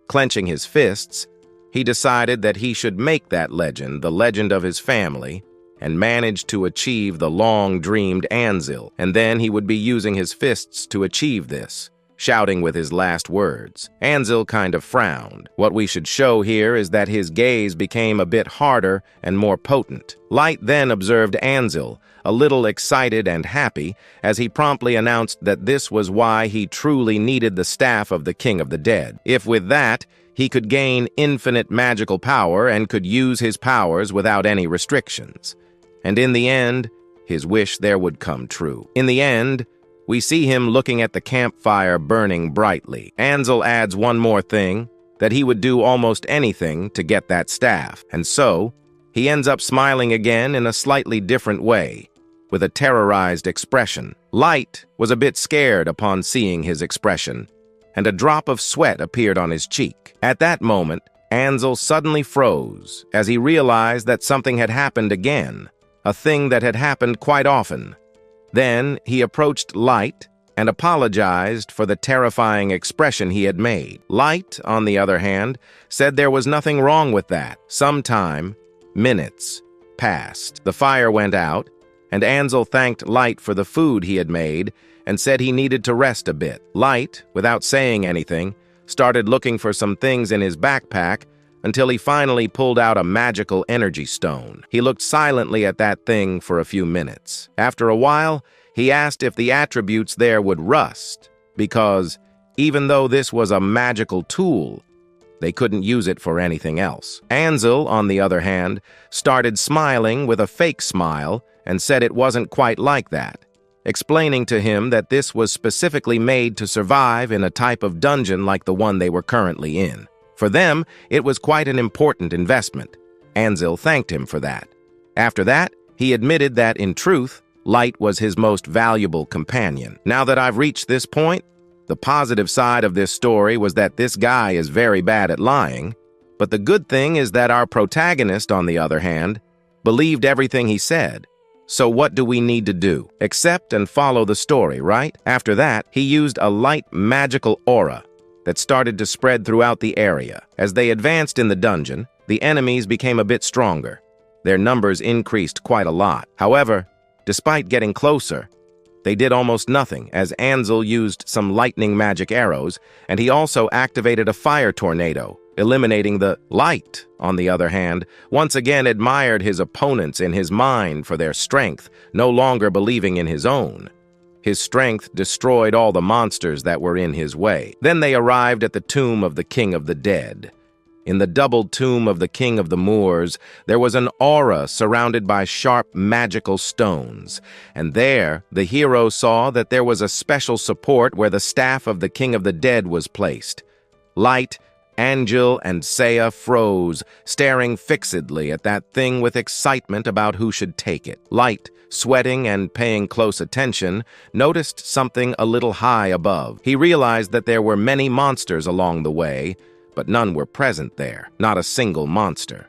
clenching his fists, he decided that he should make that legend the legend of his family and managed to achieve the long-dreamed Anzil, and then he would be using his fists to achieve this, shouting with his last words. Anzil kind of frowned. What we should show here is that his gaze became a bit harder and more potent. Light then observed Anzil, a little excited and happy, as he promptly announced that this was why he truly needed the staff of the King of the Dead. If with that, he could gain infinite magical power and could use his powers without any restrictions. And in the end, his wish there would come true. In the end, we see him looking at the campfire burning brightly. Ansel adds one more thing, that he would do almost anything to get that staff. And so, he ends up smiling again in a slightly different way, with a terrorized expression. Light was a bit scared upon seeing his expression, and a drop of sweat appeared on his cheek. At that moment, Ansel suddenly froze as he realized that something had happened again, a thing that had happened quite often. Then he approached Light and apologized for the terrifying expression he had made. Light, on the other hand, said there was nothing wrong with that. Some time, minutes, passed. The fire went out, and Ansel thanked Light for the food he had made and said he needed to rest a bit. Light, without saying anything, started looking for some things in his backpack until he finally pulled out a magical energy stone. He looked silently at that thing for a few minutes. After a while, he asked if the attributes there would rust, because even though this was a magical tool, they couldn't use it for anything else. Ansel, on the other hand, started smiling with a fake smile and said it wasn't quite like that, explaining to him that this was specifically made to survive in a type of dungeon like the one they were currently in. For them, it was quite an important investment. Ansel thanked him for that. After that, he admitted that, in truth, Light was his most valuable companion. Now that I've reached this point, the positive side of this story was that this guy is very bad at lying, but the good thing is that our protagonist, on the other hand, believed everything he said. So what do we need to do? Accept and follow the story, right? After that, he used a light magical aura that started to spread throughout the area. As they advanced in the dungeon, the enemies became a bit stronger. Their numbers increased quite a lot. However, despite getting closer, they did almost nothing, as Ansel used some lightning magic arrows, and he also activated a fire tornado, eliminating the Light, on the other hand, once again admired his opponents in his mind for their strength, no longer believing in his own. His strength destroyed all the monsters that were in his way. Then they arrived at the tomb of the King of the Dead. In the double tomb of the King of the Moors, there was an aura surrounded by sharp magical stones, and there the hero saw that there was a special support where the staff of the King of the Dead was placed. Light, Angel, and Saya froze, staring fixedly at that thing with excitement about who should take it. Light, sweating and paying close attention, noticed something a little high above. He realized that there were many monsters along the way, but none were present there, not a single monster.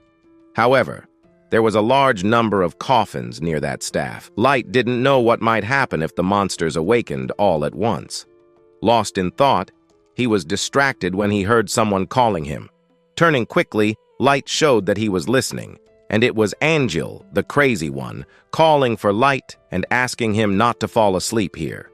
However, there was a large number of coffins near that staff. Light didn't know what might happen if the monsters awakened all at once. Lost in thought, he was distracted when he heard someone calling him. Turning quickly, Light showed that he was listening, and it was Angel, the crazy one, calling for Light and asking him not to fall asleep here.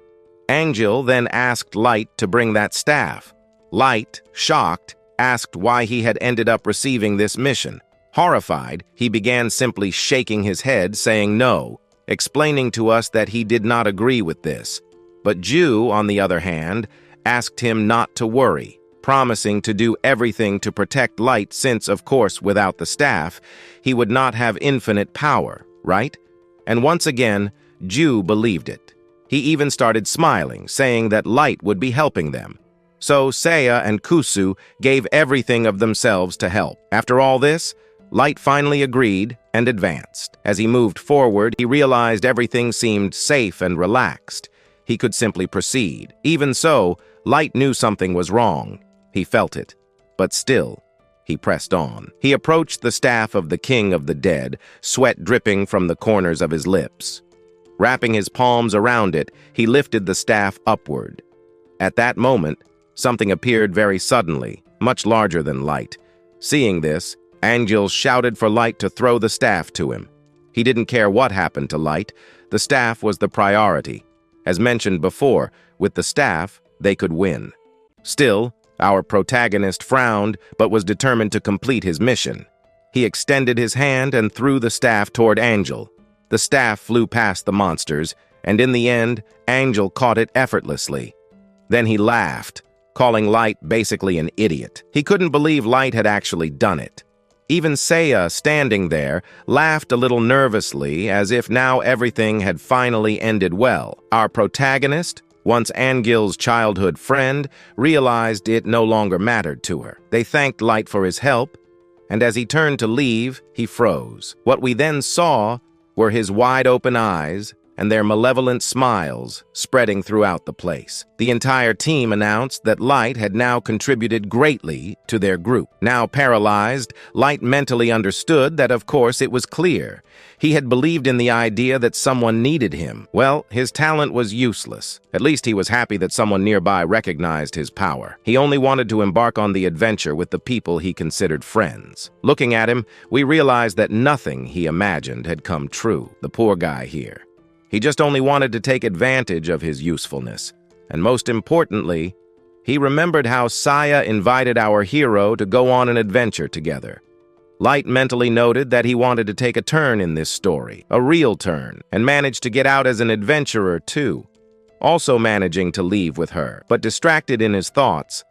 Angel then asked Light to bring that staff. Light, shocked, asked why he had ended up receiving this mission. Horrified, he began simply shaking his head, saying no, explaining to us that he did not agree with this. But Jew, on the other hand, asked him not to worry, promising to do everything to protect Light since, of course, without the staff, he would not have infinite power, right? And once again, Jew believed it. He even started smiling, saying that Light would be helping them. So Saya and Kusu gave everything of themselves to help. After all this, Light finally agreed and advanced. As he moved forward, he realized everything seemed safe and relaxed. He could simply proceed. Even so, Light knew something was wrong. He felt it. But still, he pressed on. He approached the staff of the King of the Dead, sweat dripping from the corners of his lips. Wrapping his palms around it, he lifted the staff upward. At that moment, something appeared very suddenly, much larger than Light. Seeing this, Angel shouted for Light to throw the staff to him. He didn't care what happened to Light. The staff was the priority. As mentioned before, with the staff, they could win. Still, our protagonist frowned, but was determined to complete his mission. He extended his hand and threw the staff toward Angel. The staff flew past the monsters, and in the end, Angel caught it effortlessly. Then he laughed, calling Light basically an idiot. He couldn't believe Light had actually done it. Even Saya, standing there, laughed a little nervously, as if now everything had finally ended well. Our protagonist, once Angel's childhood friend, realized it no longer mattered to her. They thanked Light for his help, and as he turned to leave, he froze. What we then saw were his wide-open eyes and their malevolent smiles spreading throughout the place. The entire team announced that Light had now contributed greatly to their group. Now paralyzed, Light mentally understood that, of course, it was clear. He had believed in the idea that someone needed him. Well, his talent was useless. At least he was happy that someone nearby recognized his power. He only wanted to embark on the adventure with the people he considered friends. Looking at him, we realized that nothing he imagined had come true. The poor guy here. He just only wanted to take advantage of his usefulness. And most importantly, he remembered how Saya invited our hero to go on an adventure together. Light mentally noted that he wanted to take a turn in this story, a real turn, and managed to get out as an adventurer too, also managing to leave with her. But distracted in his thoughts,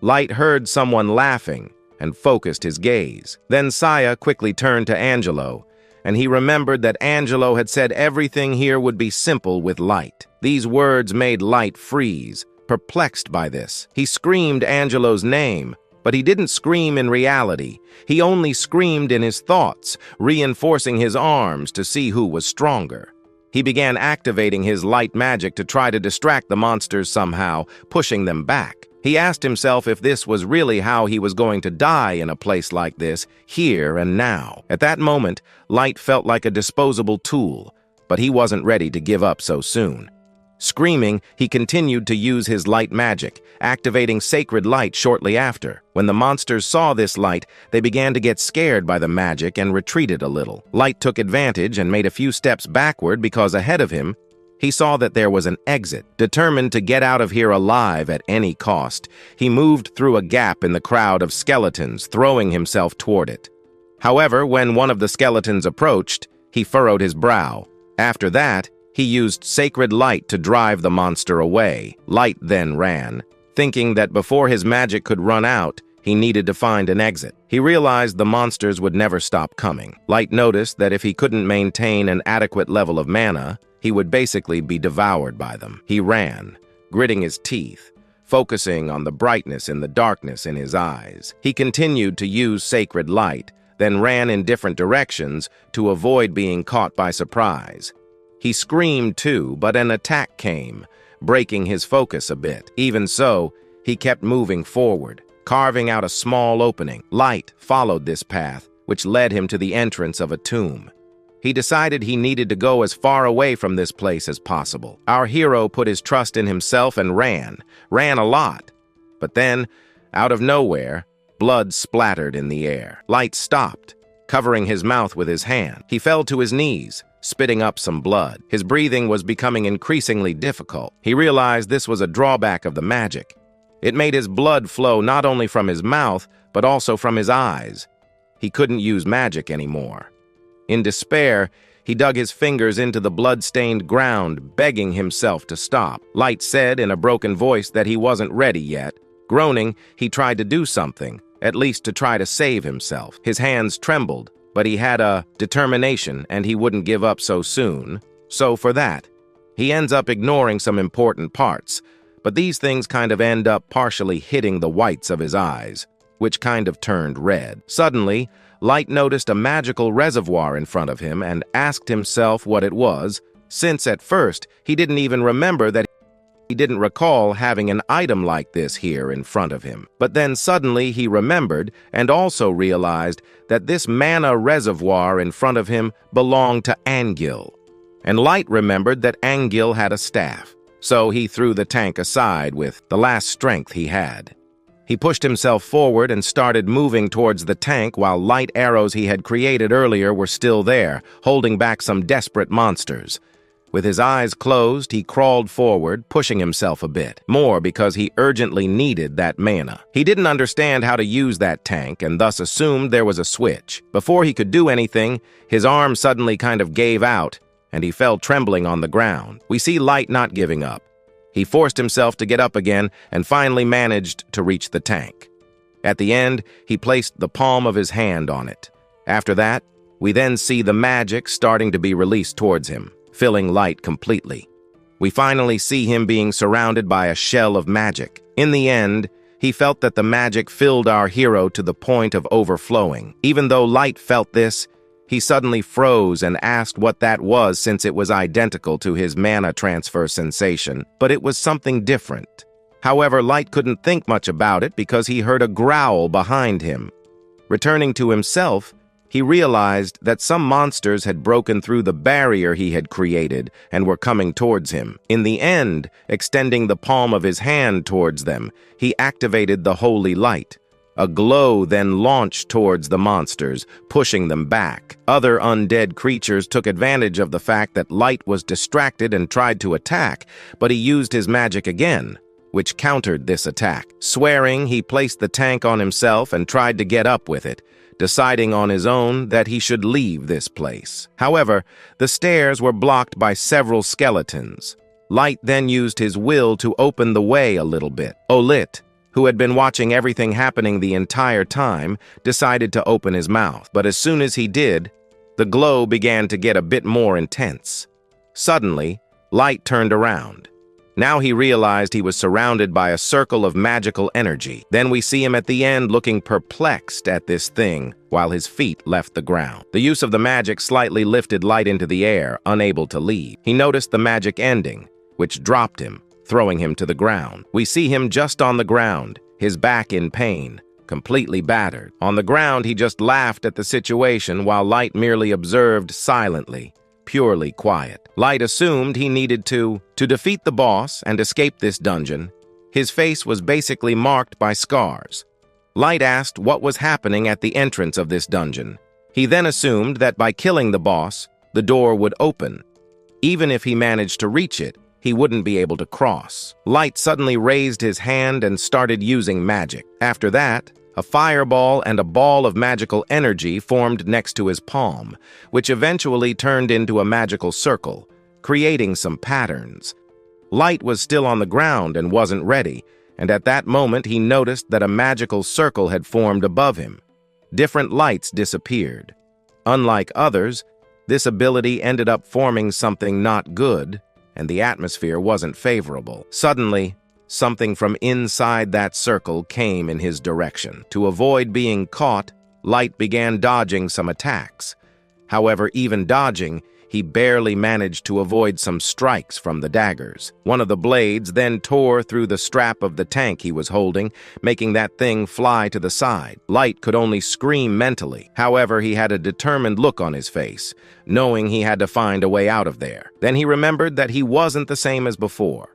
Light heard someone laughing and focused his gaze. Then Saya quickly turned to Angelo, and he remembered that Angelo had said everything here would be simple with Light. These words made Light freeze, perplexed by this. He screamed Angelo's name, but he didn't scream in reality. He only screamed in his thoughts, reinforcing his arms to see who was stronger. He began activating his light magic to try to distract the monsters somehow, pushing them back. He asked himself if this was really how he was going to die in a place like this, here and now. At that moment, Light felt like a disposable tool, but he wasn't ready to give up so soon. Screaming, he continued to use his light magic, activating sacred light shortly after. When the monsters saw this light, they began to get scared by the magic and retreated a little. Light took advantage and made a few steps backward because ahead of him, he saw that there was an exit. Determined to get out of here alive at any cost, he moved through a gap in the crowd of skeletons, throwing himself toward it. However, when one of the skeletons approached, he furrowed his brow. After that, he used sacred light to drive the monster away. Light then ran, thinking that before his magic could run out, he needed to find an exit. He realized the monsters would never stop coming. Light noticed that if he couldn't maintain an adequate level of mana, he would basically be devoured by them. He ran, gritting his teeth, focusing on the brightness in the darkness in his eyes. He continued to use sacred light, then ran in different directions to avoid being caught by surprise. He screamed too, but an attack came, breaking his focus a bit. Even so, he kept moving forward, carving out a small opening. Light followed this path, which led him to the entrance of a tomb. He decided he needed to go as far away from this place as possible. Our hero put his trust in himself and ran a lot. But then, out of nowhere, blood splattered in the air. Light stopped, covering his mouth with his hand. He fell to his knees, spitting up some blood. His breathing was becoming increasingly difficult. He realized this was a drawback of the magic. It made his blood flow not only from his mouth, but also from his eyes. He couldn't use magic anymore. In despair, he dug his fingers into the blood-stained ground, begging himself to stop. Light said in a broken voice that he wasn't ready yet. Groaning, he tried to do something, at least to try to save himself. His hands trembled, but he had a determination and he wouldn't give up so soon. So for that, he ends up ignoring some important parts, but these things kind of end up partially hitting the whites of his eyes, which kind of turned red. Suddenly, Light noticed a magical reservoir in front of him and asked himself what it was, since at first he didn't even remember that he didn't recall having an item like this here in front of him. But then suddenly he remembered and also realized that this mana reservoir in front of him belonged to Angil. And Light remembered that Angil had a staff, so he threw the tank aside with the last strength he had. He pushed himself forward and started moving towards the tank while light arrows he had created earlier were still there, holding back some desperate monsters. With his eyes closed, he crawled forward, pushing himself a bit, more because he urgently needed that mana. He didn't understand how to use that tank and thus assumed there was a switch. Before he could do anything, his arm suddenly kind of gave out, and he fell trembling on the ground. We see Light not giving up. He forced himself to get up again and finally managed to reach the tank. At the end, he placed the palm of his hand on it. After that, we then see the magic starting to be released towards him, filling Light completely. We finally see him being surrounded by a shell of magic. In the end, he felt that the magic filled our hero to the point of overflowing. Even though Light felt this, He suddenly froze and asked what that was since it was identical to his mana transfer sensation, but it was something different. However, Light couldn't think much about it because he heard a growl behind him. Returning to himself, he realized that some monsters had broken through the barrier he had created and were coming towards him. In the end, extending the palm of his hand towards them, he activated the holy light. A glow then launched towards the monsters, pushing them back. Other undead creatures took advantage of the fact that Light was distracted and tried to attack, but he used his magic again, which countered this attack. Swearing, he placed the tank on himself and tried to get up with it, deciding on his own that he should leave this place. However, the stairs were blocked by several skeletons. Light then used his will to open the way a little bit. Olit, who had been watching everything happening the entire time, decided to open his mouth, but as soon as he did, the glow began to get a bit more intense. Suddenly, Light turned around. Now he realized he was surrounded by a circle of magical energy. Then we see him at the end looking perplexed at this thing while his feet left the ground. The use of the magic slightly lifted Light into the air, unable to leave. He noticed the magic ending, which dropped him, throwing him to the ground. We see him just on the ground, his back in pain, completely battered. On the ground, he just laughed at the situation while Light merely observed silently, purely quiet. Light assumed he needed to defeat the boss and escape this dungeon. His face was basically marked by scars. Light asked what was happening at the entrance of this dungeon. He then assumed that by killing the boss, the door would open. Even if he managed to reach it, he wouldn't be able to cross. Light suddenly raised his hand and started using magic. After that, a fireball and a ball of magical energy formed next to his palm, which eventually turned into a magical circle, creating some patterns. Light was still on the ground and wasn't ready, and at that moment he noticed that a magical circle had formed above him. Different lights disappeared. Unlike others, this ability ended up forming something not good, and the atmosphere wasn't favorable. Suddenly, something from inside that circle came in his direction. To avoid being caught, Light began dodging some attacks. However, even dodging, he barely managed to avoid some strikes from the daggers. One of the blades then tore through the strap of the tank he was holding, making that thing fly to the side. Light could only scream mentally. However, he had a determined look on his face, knowing he had to find a way out of there. Then he remembered that he wasn't the same as before.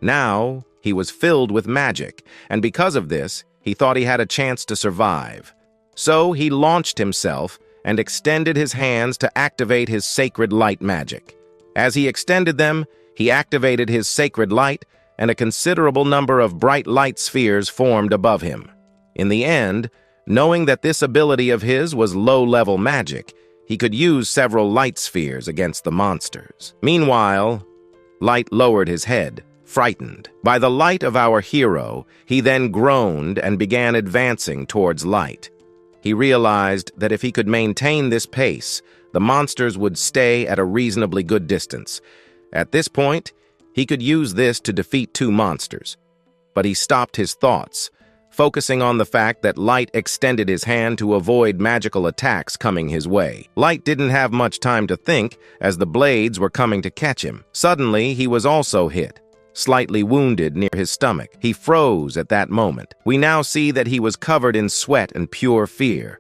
Now, he was filled with magic, and because of this, he thought he had a chance to survive. So he launched himself and extended his hands to activate his sacred light magic. As he extended them, he activated his sacred light, and a considerable number of bright light spheres formed above him. In the end, knowing that this ability of his was low-level magic, he could use several light spheres against the monsters. Meanwhile, Light lowered his head, frightened. By the light of our hero, he then groaned and began advancing towards Light. He realized that if he could maintain this pace, the monsters would stay at a reasonably good distance. At this point, he could use this to defeat 2 monsters. But he stopped his thoughts, focusing on the fact that Light extended his hand to avoid magical attacks coming his way. Light didn't have much time to think, as the blades were coming to catch him. Suddenly, he was also hit, slightly wounded near his stomach. He froze at that moment. We now see that he was covered in sweat and pure fear.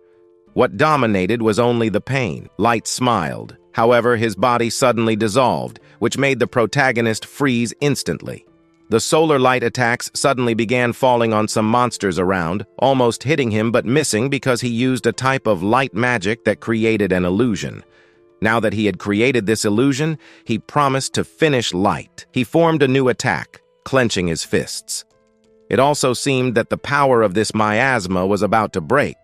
What dominated was only the pain. Light smiled. However, his body suddenly dissolved, which made the protagonist freeze instantly. The solar light attacks suddenly began falling on some monsters around, almost hitting him but missing because he used a type of light magic that created an illusion. Now that he had created this illusion, he promised to finish Light. He formed a new attack, clenching his fists. It also seemed that the power of this miasma was about to break.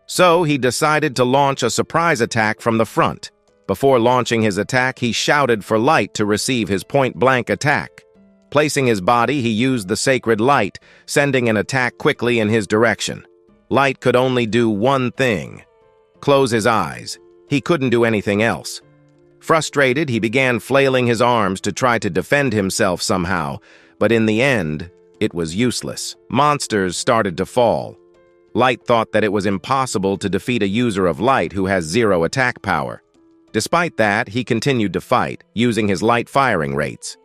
So he decided to launch a surprise attack from the front. Before launching his attack, he shouted for Light to receive his point-blank attack. Placing his body, he used the sacred light, sending an attack quickly in his direction. Light could only do one thing: close his eyes. He couldn't do anything else. Frustrated, he began flailing his arms to try to defend himself somehow, but in the end, it was useless. Monsters started to fall. Light thought that it was impossible to defeat a user of light who has 0 attack power. Despite that, he continued to fight, using his light firing rates.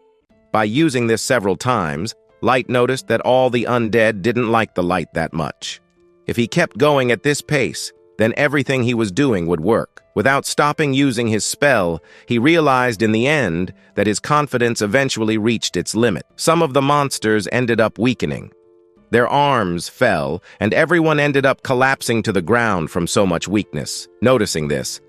By using this several times, Light noticed that all the undead didn't like the light that much. If he kept going at this pace, then everything he was doing would work. Without stopping using his spell, he realized in the end that his confidence eventually reached its limit. Some of the monsters ended up weakening. Their arms fell, and everyone ended up collapsing to the ground from so much weakness. Noticing this,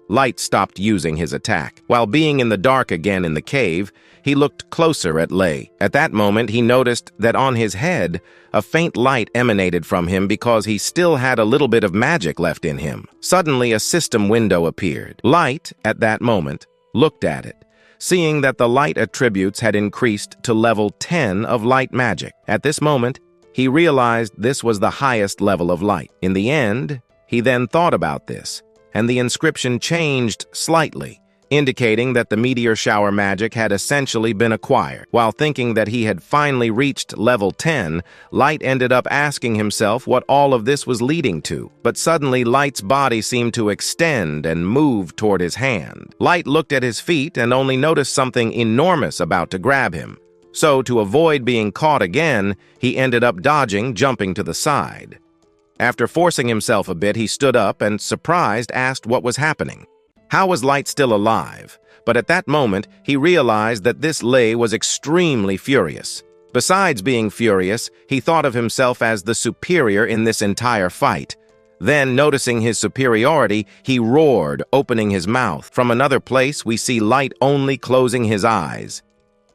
Light stopped using his attack. While being in the dark again in the cave, he looked closer at Lei. At that moment, he noticed that on his head, a faint light emanated from him because he still had a little bit of magic left in him. Suddenly, a system window appeared. Light, at that moment, looked at it, seeing that the light attributes had increased to level 10 of light magic. At this moment, he realized this was the highest level of light. In the end, he then thought about this, and the inscription changed slightly, indicating that the meteor shower magic had essentially been acquired. While thinking that he had finally reached level 10, Light ended up asking himself what all of this was leading to. But suddenly, Light's body seemed to extend and move toward his hand. Light looked at his feet and only noticed something enormous about to grab him. So, to avoid being caught again, he ended up dodging, jumping to the side. After forcing himself a bit, he stood up and, surprised, asked what was happening. How was Light still alive? But at that moment, he realized that this Lei was extremely furious. Besides being furious, he thought of himself as the superior in this entire fight. Then, noticing his superiority, he roared, opening his mouth. From another place, we see Light only closing his eyes.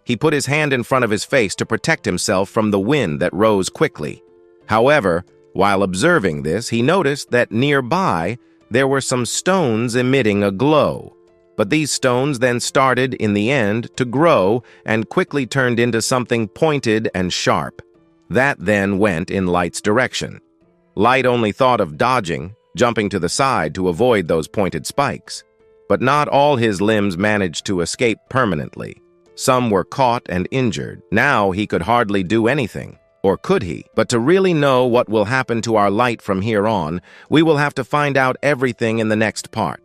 He put his hand in front of his face to protect himself from the wind that rose quickly. However, while observing this, he noticed that nearby, there were some stones emitting a glow. But these stones then started, in the end, to grow and quickly turned into something pointed and sharp. That then went in Light's direction. Light only thought of dodging, jumping to the side to avoid those pointed spikes. But not all his limbs managed to escape permanently. Some were caught and injured. Now he could hardly do anything. Or could he? But to really know what will happen to our Light from here on, we will have to find out everything in the next part.